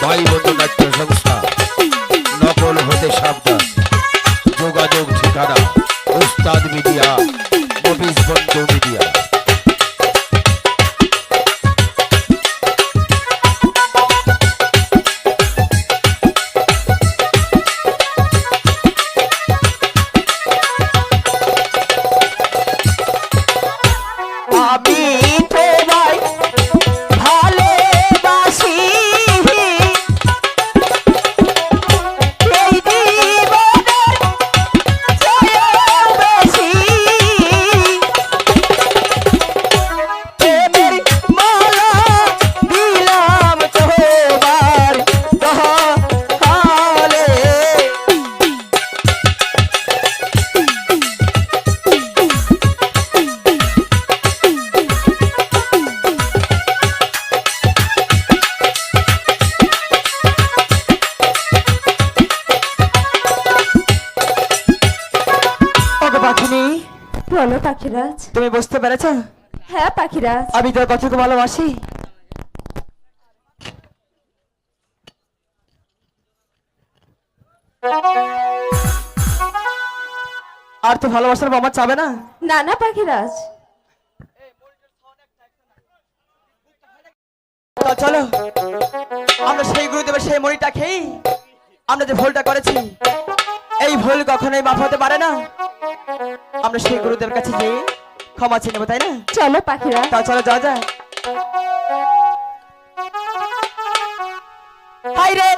ভাই বন্ধু নাট্য সংস্থা নকল হতে সাবধান। যোগাযোগ ঠিকানা উস্তাদ মিডিয়া, মফিজ বন্ধু মিডিয়া। বলো পাখিরাজ, তুমি বুঝতে পেরেছো? হ্যাঁ পাখিরাজ, আমি তোর কতটুকু ভালোবাসি। আর তো ভালোবাসার মামা চাবে না? না না পাখিরাজ, চলো আমরা সেই গুরুদেবের সেই মণিটা খেয়ে আমরা যে ভুলটা করেছি, এই ভুল কখনোই মাফ হতে পারে না। আমরা সেই গুরুদেবের কাছে গিয়ে ক্ষমা চেয়ে নেবো, তাই না? চলো পাখিরাজ, তা চলো যাওয়া যায়। হাই রে